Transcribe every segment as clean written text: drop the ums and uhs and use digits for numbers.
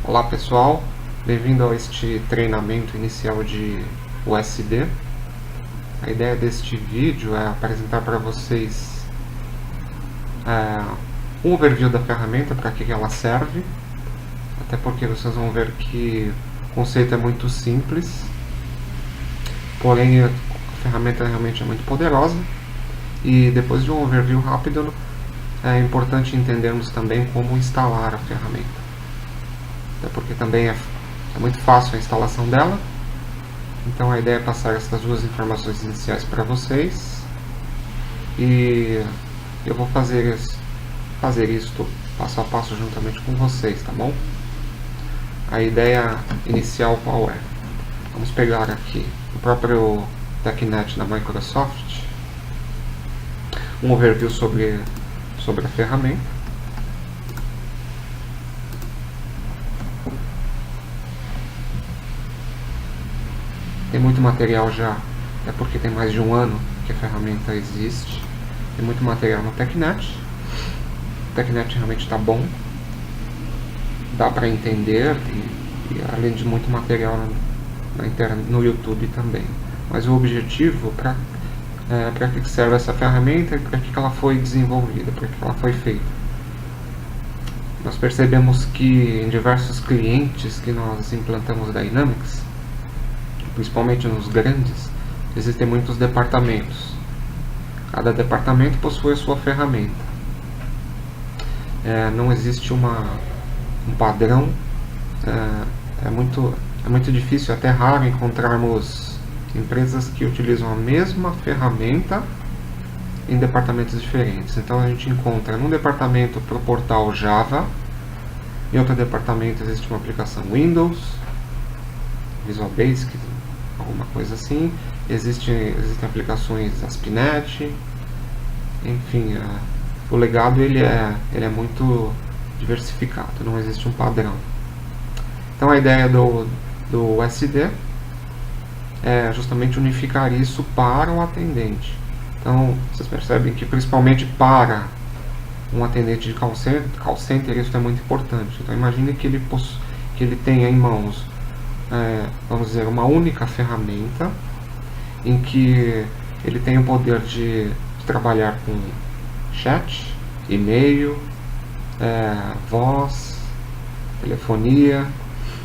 Olá pessoal, bem-vindo a este treinamento inicial de USD. A ideia deste vídeo é apresentar para vocês um overview da ferramenta, para que ela serve, até porque vocês vão ver que o conceito é muito simples, porém a ferramenta realmente é muito poderosa. E depois de um overview rápido, é importante entendermos também como instalar a ferramenta, até porque também é muito fácil a instalação dela. Então a ideia é passar essas duas informações iniciais para vocês, e eu vou fazer isso passo a passo juntamente com vocês, tá bom? A ideia inicial qual é? Vamos pegar aqui o próprio TechNet da Microsoft, um overview sobre a ferramenta. Tem muito material já, até porque tem mais de um ano que a ferramenta existe. Tem muito material no TechNet. O TechNet realmente está bom, dá para entender, e além de muito material no YouTube também. Mas o objetivo, para que serve essa ferramenta, para que ela foi desenvolvida, para que ela foi feita. Nós percebemos que em diversos clientes que nós implantamos Dynamics, principalmente nos grandes, existem muitos departamentos. Cada departamento possui a sua ferramenta. Não existe um padrão. É muito difícil, até raro, encontrarmos empresas que utilizam a mesma ferramenta em departamentos diferentes. Então a gente encontra num departamento para o portal Java, em outro departamento existe uma aplicação Windows, Visual Basic, alguma coisa assim. Existem aplicações ASP.NET, enfim, o legado ele é muito diversificado, não existe um padrão. Então a ideia do USD é justamente unificar isso para o atendente. Então vocês percebem que principalmente para um atendente de call center isso é muito importante. Então imagine que ele tenha em mãos, vamos dizer, uma única ferramenta em que ele tem o poder de trabalhar com chat, e-mail, voz, telefonia,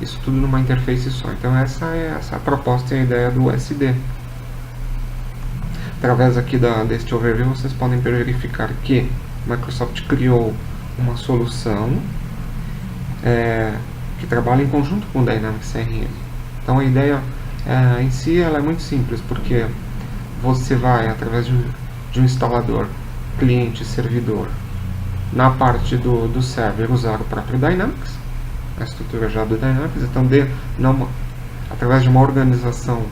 isso tudo numa interface só. Então essa é a proposta e a ideia do USD. Através aqui deste overview vocês podem verificar que a Microsoft criou uma solução que trabalha em conjunto com o Dynamics CRM. Então a ideia em si ela é muito simples, porque você vai, através de um instalador, cliente e servidor, na parte do server, usar o próprio Dynamics, a estrutura já do Dynamics. Então através de uma organização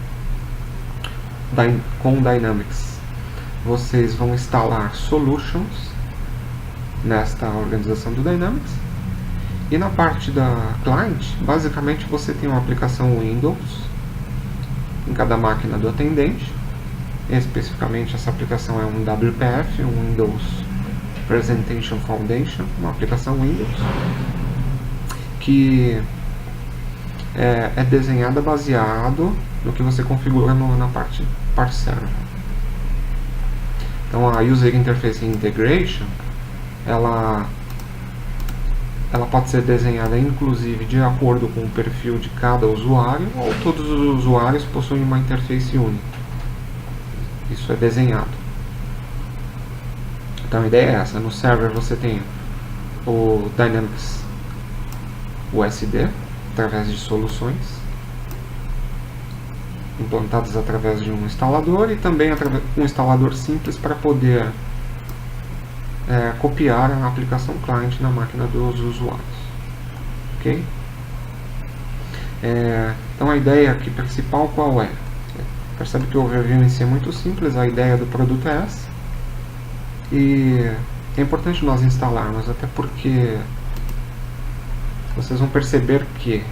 com Dynamics, vocês vão instalar solutions nesta organização do Dynamics. E na parte da client, basicamente você tem uma aplicação Windows em cada máquina do atendente. Especificamente essa aplicação é um WPF, um Windows Presentation Foundation, uma aplicação Windows que é desenhada baseado no que você configura na parte server. Então a User Interface Integration ela pode ser desenhada inclusive de acordo com o perfil de cada usuário, ou todos os usuários possuem uma interface única. Isso é desenhado. Então a ideia é essa. No server você tem o Dynamics USD, através de soluções implantadas através de um instalador, e também através de um instalador simples para poder copiar a aplicação client na máquina dos usuários. Ok? Então a ideia aqui principal qual é? Percebe que o overview em si é muito simples, a ideia do produto é essa. E é importante nós instalarmos, até porque vocês vão perceber que,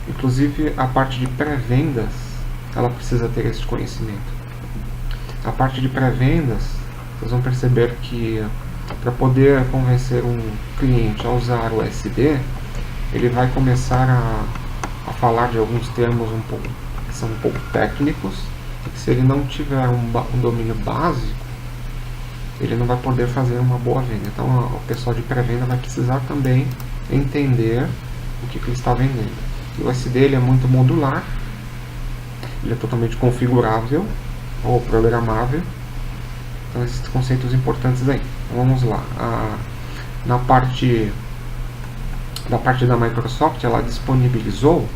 inclusive, a parte de pré-vendas, ela precisa ter esse conhecimento. A parte de pré-vendas, vocês vão perceber que para poder convencer um cliente a usar o SD, ele vai começar a falar de alguns termos que são um pouco técnicos, e que se ele não tiver um domínio básico, ele não vai poder fazer uma boa venda. Então o pessoal de pré-venda vai precisar também entender o que ele está vendendo. O USD ele é muito modular, ele é totalmente configurável ou programável. Então esses conceitos importantes aí. Então, vamos lá. Na parte da Microsoft, ela disponibilizou,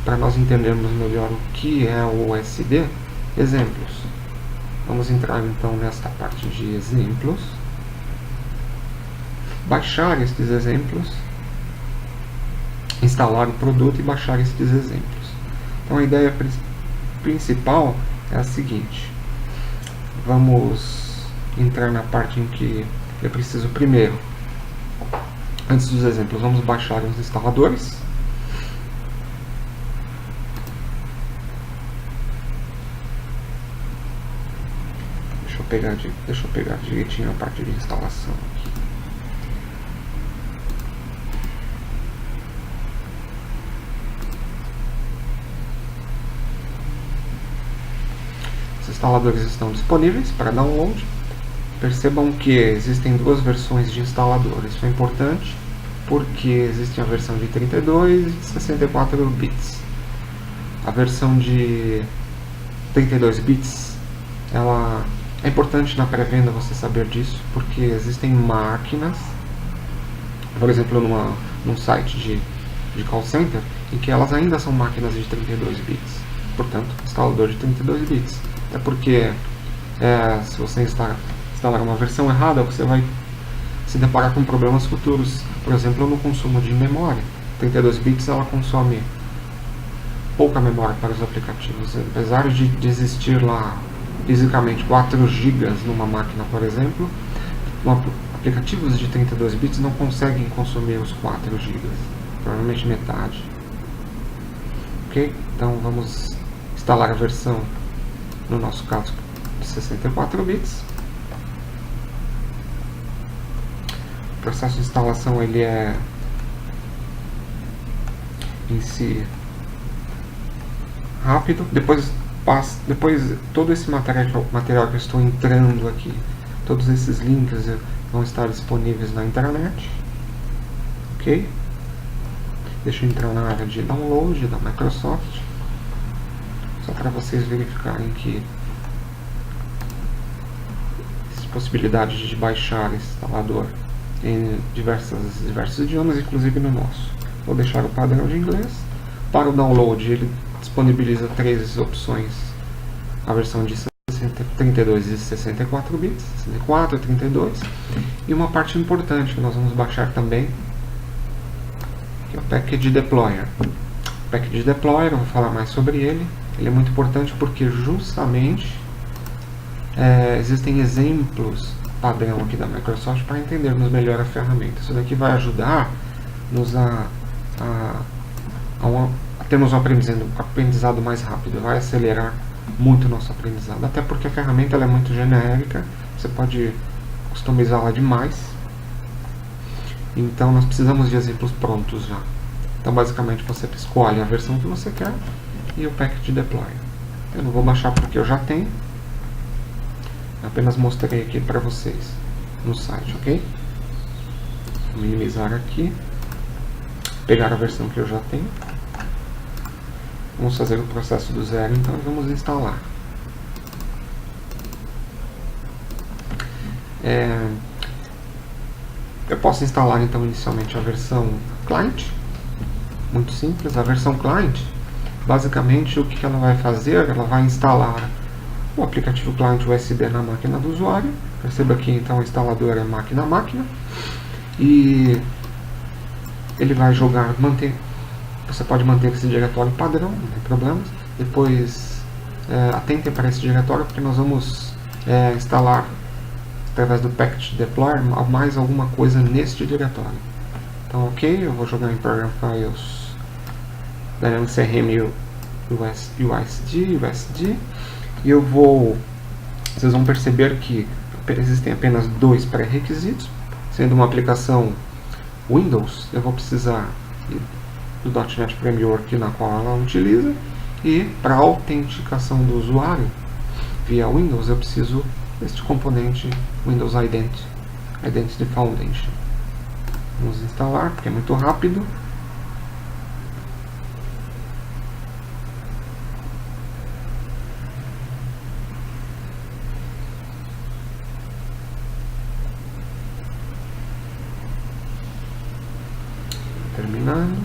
para nós entendermos melhor o que é o USD, exemplos. Vamos entrar então nesta parte de exemplos, baixar estes exemplos, instalar o produto e baixar estes exemplos. Então a ideia principal é a seguinte: vamos entrar na parte em que eu preciso primeiro, antes dos exemplos, vamos baixar os instaladores. Deixa eu pegar direitinho a parte de instalação aqui. Os instaladores estão disponíveis para download. Percebam que existem duas versões de instalador. Isso é importante porque existe a versão de 32 e de 64 bits. A versão de 32 bits, ela é importante na pré-venda você saber disso, porque existem máquinas, por exemplo, num site de call center, em que elas ainda são máquinas de 32 bits. Portanto, instalador de 32 bits. Até porque se você instalar uma versão errada, você vai se deparar com problemas futuros. Por exemplo, no consumo de memória. 32 bits ela consome pouca memória para os aplicativos. Apesar de existir lá fisicamente 4 GB numa máquina, por exemplo, aplicativos de 32 bits não conseguem consumir os 4 GB, provavelmente metade. Ok? Então vamos instalar a versão, no nosso caso, de 64 bits. O processo de instalação ele é em si rápido. Depois todo esse material que eu estou entrando aqui, todos esses links vão estar disponíveis na internet. Ok? Deixa eu entrar na área de download da Microsoft, só para vocês verificarem que existe possibilidade de baixar esse instalador em diversos idiomas, inclusive no nosso. Vou deixar o padrão de inglês. Para o download, ele disponibiliza 3 opções: a versão de 32 e 64 bits, 64, 32, e uma parte importante que nós vamos baixar também, que é o Package Deployer. O Package Deployer, eu vou falar mais sobre ele. Ele é muito importante porque justamente existem exemplos padrão aqui da Microsoft para entendermos melhor a ferramenta. Isso daqui vai ajudar-nos a termos um aprendizado mais rápido, vai acelerar muito o nosso aprendizado, até porque a ferramenta ela é muito genérica, você pode customizá-la demais, então nós precisamos de exemplos prontos já. Então basicamente você escolhe a versão que você quer e o Package Deploy. Eu não vou baixar porque eu já tenho, apenas mostrei aqui para vocês no site, ok? Vou minimizar aqui, pegar a versão que eu já tenho. Vamos fazer o processo do zero, então vamos instalar. Eu posso instalar então inicialmente a versão client, muito simples. A versão client, basicamente o que ela vai fazer, ela vai instalar o aplicativo client USB na máquina do usuário. Perceba que então o instalador é máquina a máquina, e ele vai jogar, você pode manter esse diretório padrão, não tem problemas. Depois atentem para esse diretório, porque nós vamos instalar através do Package Deploy mais alguma coisa neste diretório. Então ok, eu vou jogar em Program Files CRM USD, e vocês vão perceber que existem apenas 2 pré-requisitos. Sendo uma aplicação Windows, eu vou precisar do .NET Framework na qual ela utiliza, e para autenticação do usuário via Windows eu preciso deste componente Windows Identity Foundation. Vamos instalar porque é muito rápido. Terminando.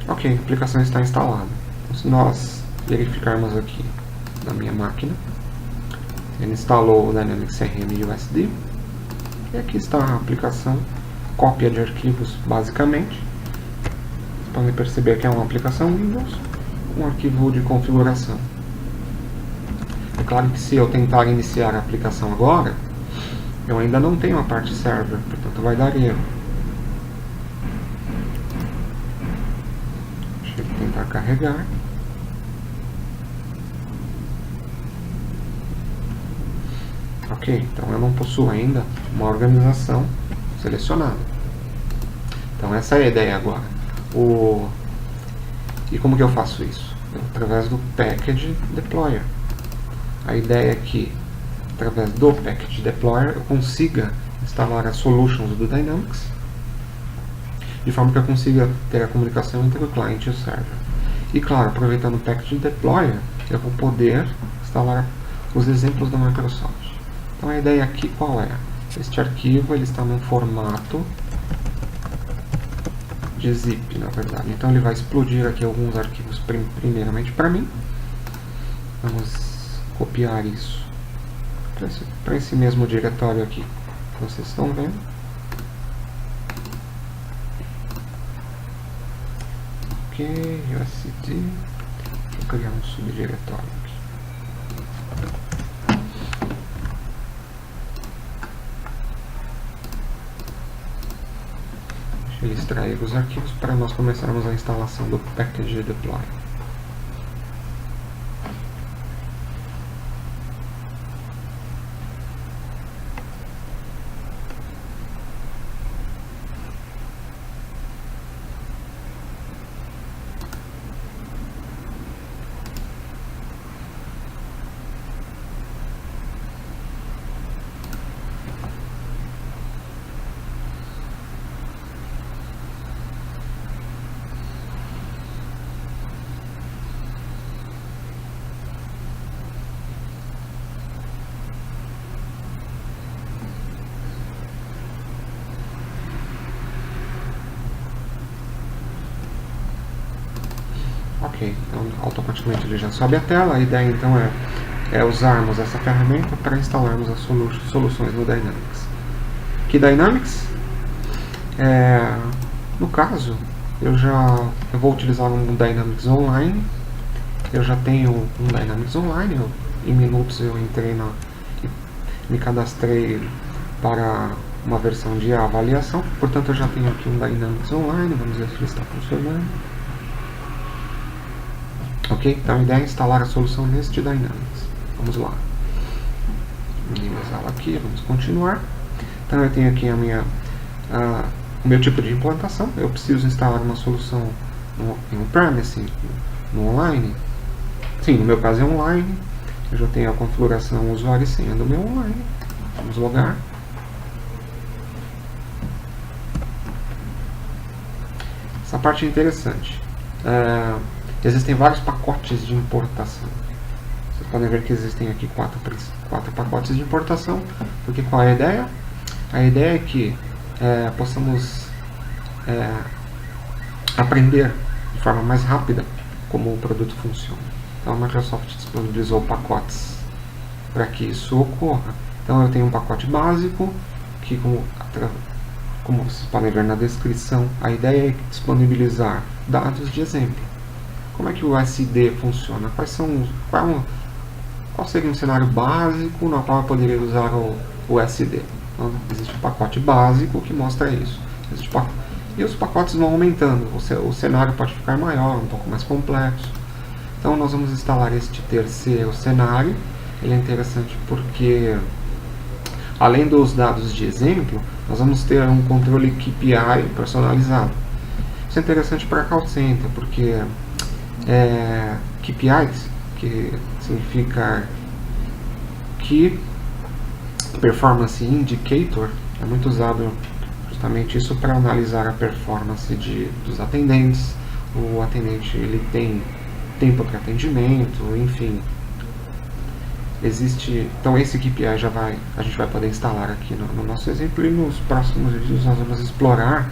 Ok, a aplicação está instalada. Se nós verificarmos aqui na minha máquina, ele instalou o Dynamics CRM USD. E aqui está a aplicação, cópia de arquivos basicamente. Vocês podem perceber que é uma aplicação Windows com um arquivo de configuração. É claro que se eu tentar iniciar a aplicação agora, eu ainda não tenho a parte server, portanto vai dar erro. Deixa eu tentar carregar. Ok, então eu não possuo ainda uma organização selecionada. Então essa é a ideia agora. E como que eu faço isso? Através do Package Deployer. A ideia é que, através do Package Deployer, eu consiga instalar as solutions do Dynamics, de forma que eu consiga ter a comunicação entre o cliente e o server. E claro, aproveitando o Package Deployer, eu vou poder instalar os exemplos da Microsoft. Então a ideia aqui qual é? Este arquivo ele está num formato de zip, na verdade. Então ele vai explodir aqui alguns arquivos primeiramente para mim. Vamos copiar isso para esse mesmo diretório aqui que vocês estão vendo. Ok, USD. Vou criar um subdiretório aqui. Deixa eu extrair os arquivos para nós começarmos a instalação do Package Deploy. Ok, então automaticamente ele já sobe a tela. A ideia então é usarmos essa ferramenta para instalarmos as soluções no Dynamics. Que Dynamics? No caso, eu vou utilizar um Dynamics Online. Eu já tenho um Dynamics Online. Em minutos eu entrei e me cadastrei para uma versão de avaliação. Portanto, eu já tenho aqui um Dynamics Online. Vamos ver se ele está funcionando. Ok, então a ideia é instalar a solução neste Dynamics. Vamos lá. Minimizá-la aqui, vamos continuar. Então eu tenho aqui o meu tipo de implantação. Eu preciso instalar uma solução em on-premise, no online. Sim, no meu caso é online. Eu já tenho a configuração usuário e senha do meu online. Vamos logar. Essa parte é interessante. Existem vários pacotes de importação. Vocês podem ver que existem aqui quatro pacotes de importação. Porque qual é a ideia? A ideia é que possamos aprender de forma mais rápida como o produto funciona. Então a Microsoft disponibilizou pacotes para que isso ocorra. Então eu tenho um pacote básico que, como vocês podem ver na descrição, a ideia é disponibilizar dados de exemplo. Como é que o USD funciona? Qual seria um cenário básico no qual eu poderia usar o USD? Então, existe um pacote básico que mostra isso. E os pacotes vão aumentando. O cenário pode ficar maior, um pouco mais complexo. Então nós vamos instalar este terceiro cenário. Ele é interessante porque além dos dados de exemplo, nós vamos ter um controle KPI personalizado. Isso é interessante para call center, porque KPIs, que significa Key Performance Indicator, é muito usado justamente isso para analisar a performance dos atendentes. O atendente ele tem tempo para atendimento, enfim. Então esse KPI a gente vai poder instalar aqui no nosso exemplo, e nos próximos vídeos nós vamos explorar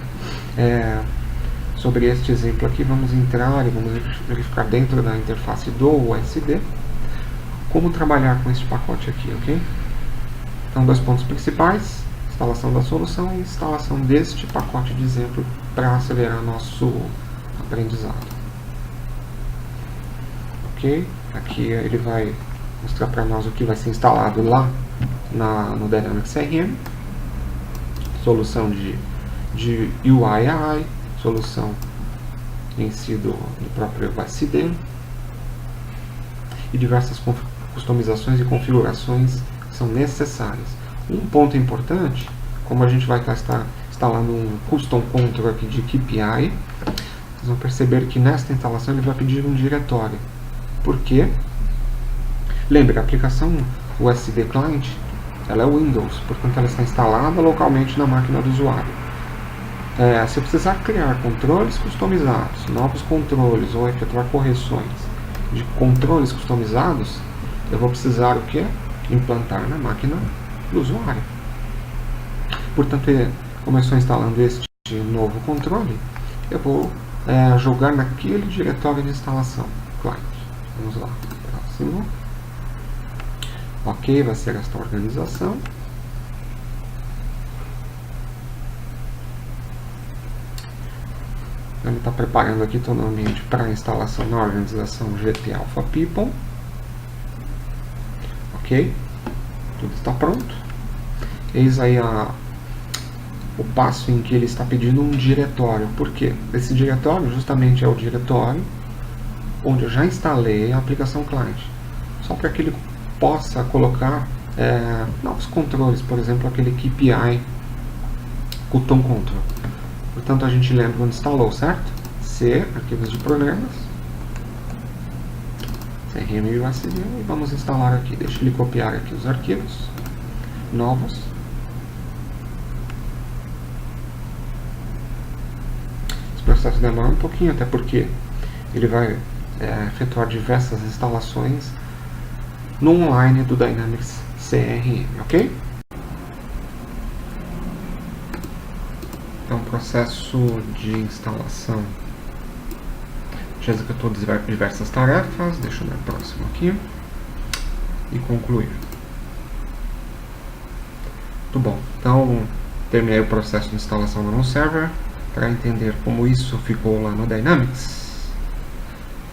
sobre este exemplo aqui. Vamos entrar e vamos verificar dentro da interface do USD como trabalhar com este pacote aqui, ok? Então, 2 pontos principais: instalação da solução e instalação deste pacote de exemplo para acelerar nosso aprendizado. Ok? Aqui ele vai mostrar para nós o que vai ser instalado lá no Dynamics CRM, solução de UI AI, solução em si do próprio USD, e diversas customizações e configurações que são necessárias. Um ponto importante, como a gente vai estar instalando um custom control aqui de KPI, vocês vão perceber que nesta instalação ele vai pedir um diretório. Por quê? Lembre, a aplicação USD Client ela é Windows, portanto ela está instalada localmente na máquina do usuário. Se eu precisar criar controles customizados, novos controles, ou efetuar correções de controles customizados, eu vou precisar o quê? Implantar na máquina do usuário. Portanto, como eu estou instalando este novo controle, eu vou jogar naquele diretório de instalação client. Vamos lá, próximo. Ok, vai ser esta organização. Ele está preparando aqui todo o ambiente para a instalação na organização GT Alpha People. Ok, tudo está pronto. Eis aí o passo em que ele está pedindo um diretório. Por quê? Esse diretório justamente é o diretório onde eu já instalei a aplicação client, só para que ele possa colocar novos controles, por exemplo, aquele KPI Custom Control. Portanto, a gente lembra onde instalou, certo? C, arquivos de problemas, CRM e USD, e vamos instalar aqui. Deixa ele copiar aqui os arquivos novos. Esse processo demora um pouquinho, até porque ele vai efetuar diversas instalações no online do Dynamics CRM, ok? Então, processo de instalação já executou diversas tarefas. Deixa eu dar próximo aqui e concluir. Muito bom. Então, terminei o processo de instalação no server. Para entender como isso ficou lá no Dynamics,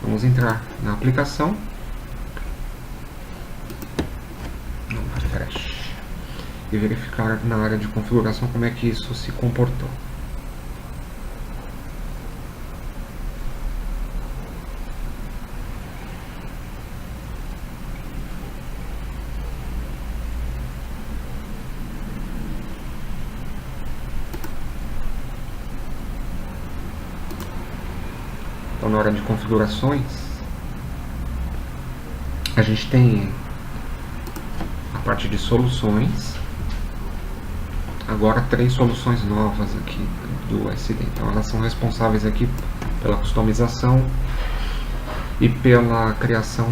vamos entrar na aplicação, no refresh, e verificar na área de configuração como é que isso se comportou. Então, na hora de configurações, a gente tem a parte de soluções. Agora 3 soluções novas aqui do USD. Então elas são responsáveis aqui pela customização e pela criação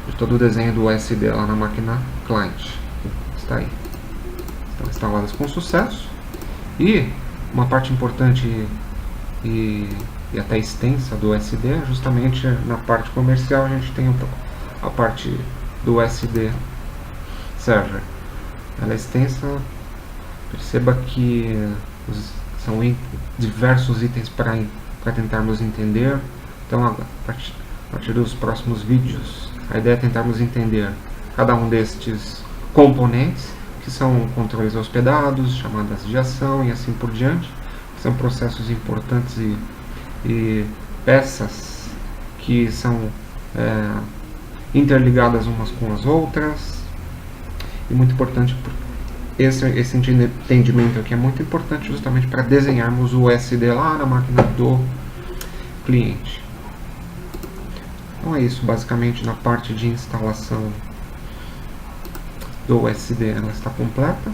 de todo o desenho do USD lá na máquina client. Está aí. Estão instaladas com sucesso. E uma parte importante e até extensa do USD, justamente na parte comercial, a gente tem a parte do USD Server. Ela é extensa. Perceba que são diversos itens para tentarmos entender. Então, a partir dos próximos vídeos, a ideia é tentarmos entender cada um destes componentes, que são controles hospedados, chamadas de ação e assim por diante. São processos importantes e peças que são interligadas umas com as outras. E muito importante esse entendimento aqui é muito importante justamente para desenharmos o USD lá na máquina do cliente. Então é isso, basicamente na parte de instalação do USD ela está completa.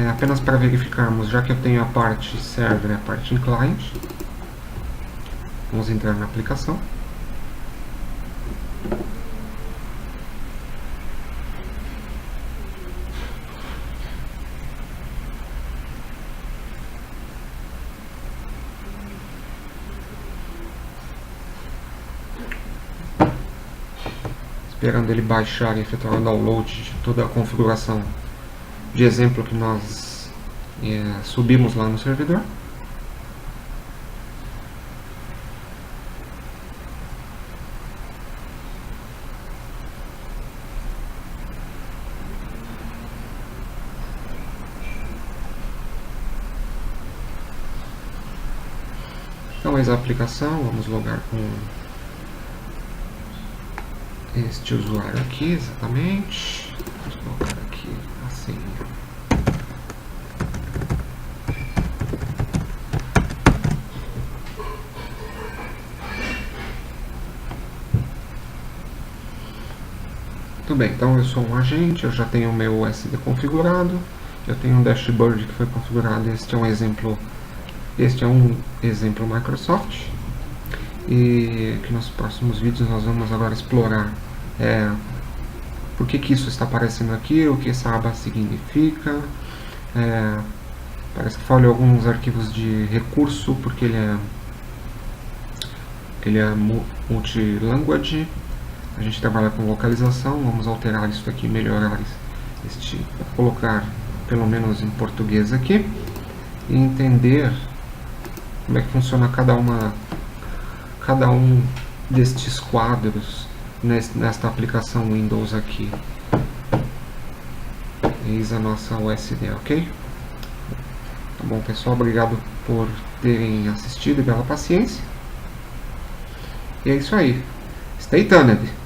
Apenas para verificarmos, já que eu tenho a parte server e a parte client, vamos entrar na aplicação. Esperando ele baixar e efetuar o download de toda a configuração de exemplo que nós subimos lá no servidor. Então, eis a aplicação, vamos logar com este usuário aqui, exatamente. Vamos colocar aqui assim. Muito bem, então eu sou um agente, eu já tenho o meu USD configurado, eu tenho um dashboard que foi configurado, este é um exemplo Microsoft. E que nos próximos vídeos nós vamos agora explorar por que isso está aparecendo aqui, o que essa aba significa. Parece que falhou alguns arquivos de recurso porque ele é multi-language. A gente trabalha com localização, vamos alterar isso aqui, melhorar colocar pelo menos em português aqui e entender como é que funciona cada um destes quadros nesta aplicação Windows aqui. Eis a nossa USD, ok? Tá bom, pessoal, obrigado por terem assistido e pela paciência. E é isso aí. Stay tuned!